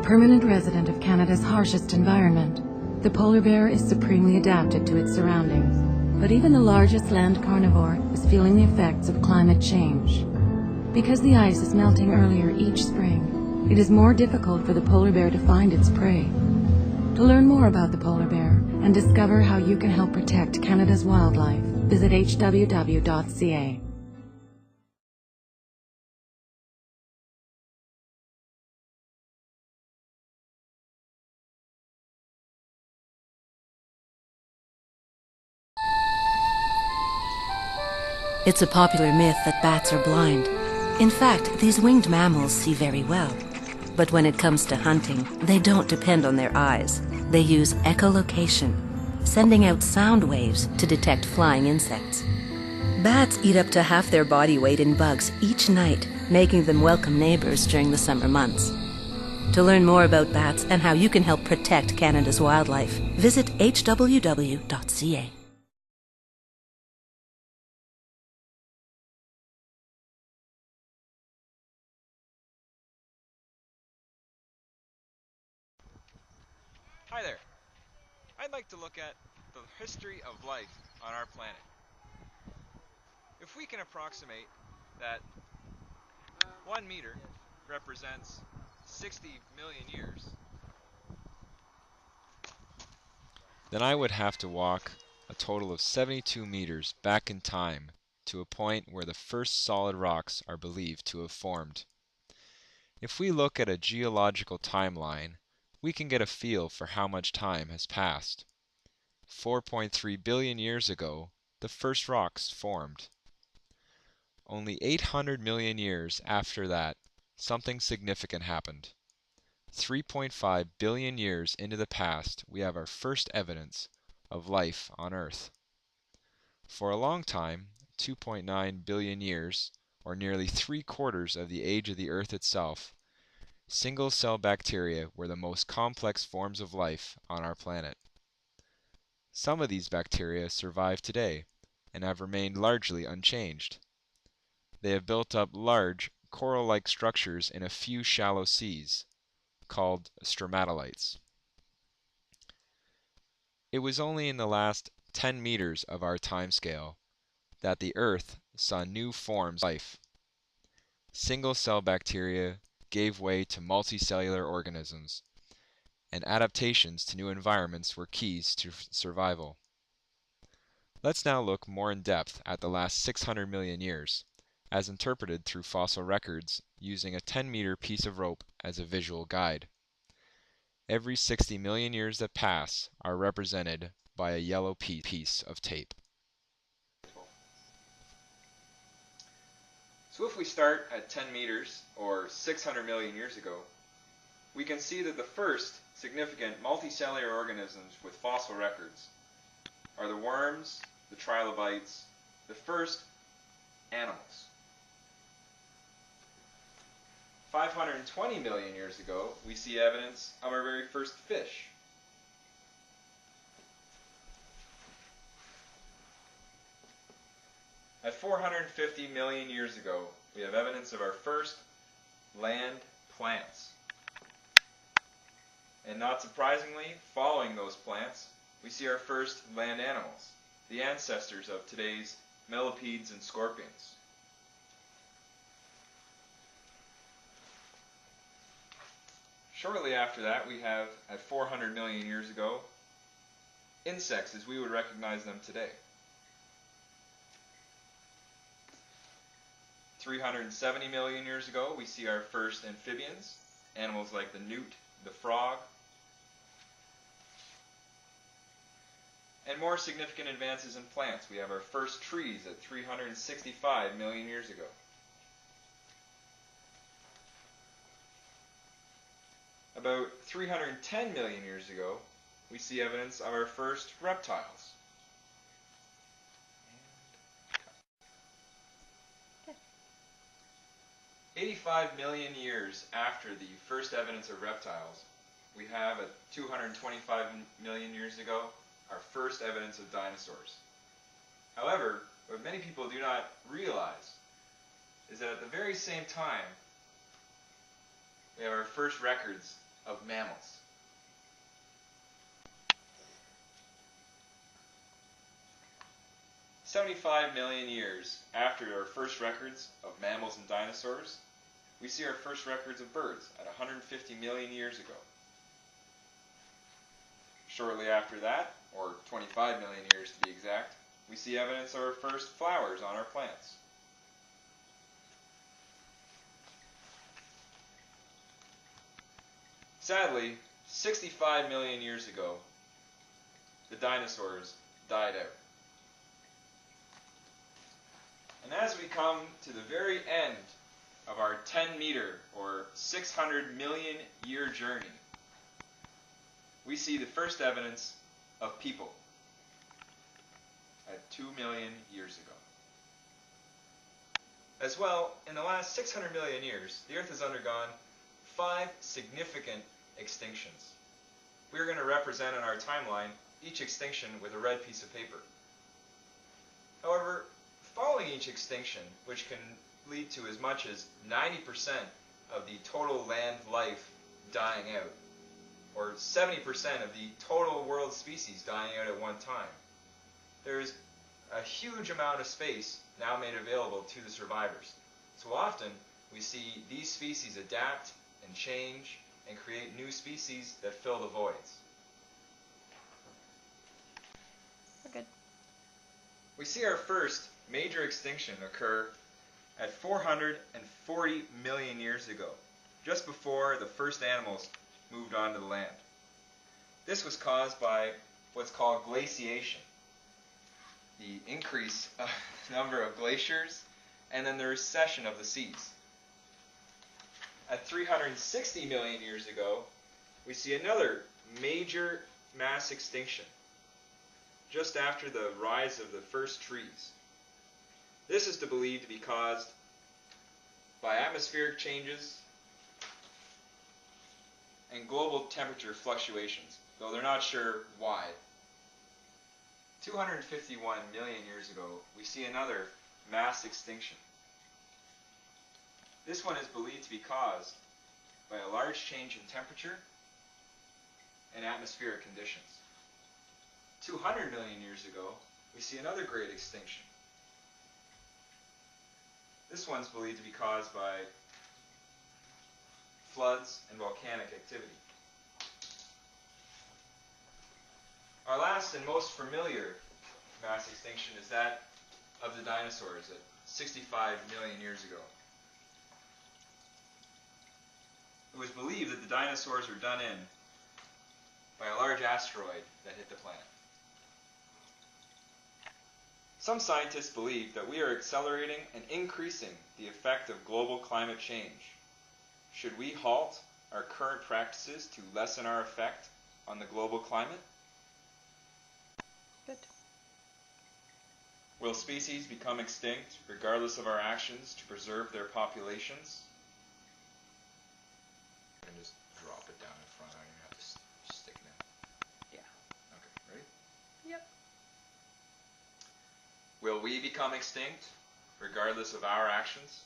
permanent resident of Canada's harshest environment, the polar bear is supremely adapted to its surroundings. But even the largest land carnivore is feeling the effects of climate change. Because the ice is melting earlier each spring, it is more difficult for the polar bear to find its prey. To learn more about the polar bear and discover how you can help protect Canada's wildlife, visit hww.ca. It's a popular myth that bats are blind. In fact, these winged mammals see very well. But when it comes to hunting, they don't depend on their eyes. They use echolocation, sending out sound waves to detect flying insects. Bats eat up to half their body weight in bugs each night, making them welcome neighbors during the summer months. To learn more about bats and how you can help protect Canada's wildlife, visit hww.ca. Hi there. I'd like to look at the history of life on our planet. If we can approximate that 1 meter represents 60 million years, then I would have to walk a total of 72 meters back in time to a point where the first solid rocks are believed to have formed. If we look at a geological timeline, we can get a feel for how much time has passed. 4.3 billion years ago, the first rocks formed. Only 800 million years after that, something significant happened. 3.5 billion years into the past, we have our first evidence of life on Earth. For a long time, 2.9 billion years, or nearly 3/4 of the age of the Earth itself, single-cell bacteria were the most complex forms of life on our planet. Some of these bacteria survive today and have remained largely unchanged. They have built up large, coral-like structures in a few shallow seas, called stromatolites. It was only in the last 10 meters of our timescale that the Earth saw new forms of life. Single-cell bacteria gave way to multicellular organisms, and adaptations to new environments were keys to survival. Let's now look more in depth at the last 600 million years, as interpreted through fossil records using a 10-meter piece of rope as a visual guide. Every 60 million years that pass are represented by a yellow piece of tape. So if we start at 10 meters, or 600 million years ago, we can see that the first significant multicellular organisms with fossil records are the worms, the trilobites, the first animals. 520 million years ago, we see evidence of our very first fish. At 450 million years ago, we have evidence of our first land plants. And not surprisingly, following those plants, we see our first land animals, the ancestors of today's millipedes and scorpions. Shortly after that, we have, at 400 million years ago, insects as we would recognize them today. 370 million years ago, we see our first amphibians, animals like the newt, the frog. And more significant advances in plants, we have our first trees at 365 million years ago. About 310 million years ago, we see evidence of our first reptiles. 85 million years after the first evidence of reptiles, we have at 225 million years ago our first evidence of dinosaurs. However, what many people do not realize is that at the very same time we have our first records of mammals. "75 million years after our first records of mammals and dinosaurs, we see our first records of birds at 150 million years ago. Shortly after that, or 25 million years to be exact, we see evidence of our first flowers on our plants. Sadly, 65 million years ago, the dinosaurs died out. And as we come to the very end of our 10-meter or 600 million year journey, we see the first evidence of people at 2 million years ago. As well, in the last 600 million years, the Earth has undergone 5 significant extinctions. We're going to represent on our timeline each extinction with a red piece of paper. However, following each extinction, which can lead to as much as 90% of the total land life dying out, or 70% of the total world species dying out at one time, there's a huge amount of space now made available to the survivors. So often, we see these species adapt and change and create new species that fill the voids. We're good. We see our first major extinction occur at 440 million years ago, just before the first animals moved onto the land. This was caused by what's called glaciation, the increase of the number of glaciers, and then the recession of the seas. At 360 million years ago, we see another major mass extinction, just after the rise of the first trees. This is believed to be caused by atmospheric changes and global temperature fluctuations, though they're not sure why. 251 million years ago, we see another mass extinction. This one is believed to be caused by a large change in temperature and atmospheric conditions. 200 million years ago, we see another great extinction. This one's believed to be caused by floods and volcanic activity. Our last and most familiar mass extinction is that of the dinosaurs at 65 million years ago. It was believed that the dinosaurs were done in by a large asteroid that hit the planet. Some scientists believe that we are accelerating and increasing the effect of global climate change. Should we halt our current practices to lessen our effect on the global climate? Good. Will species become extinct regardless of our actions to preserve their populations? And just drop it down in front. I don't even have to stick it in. Yeah. Okay, ready? Yep. Will we become extinct regardless of our actions?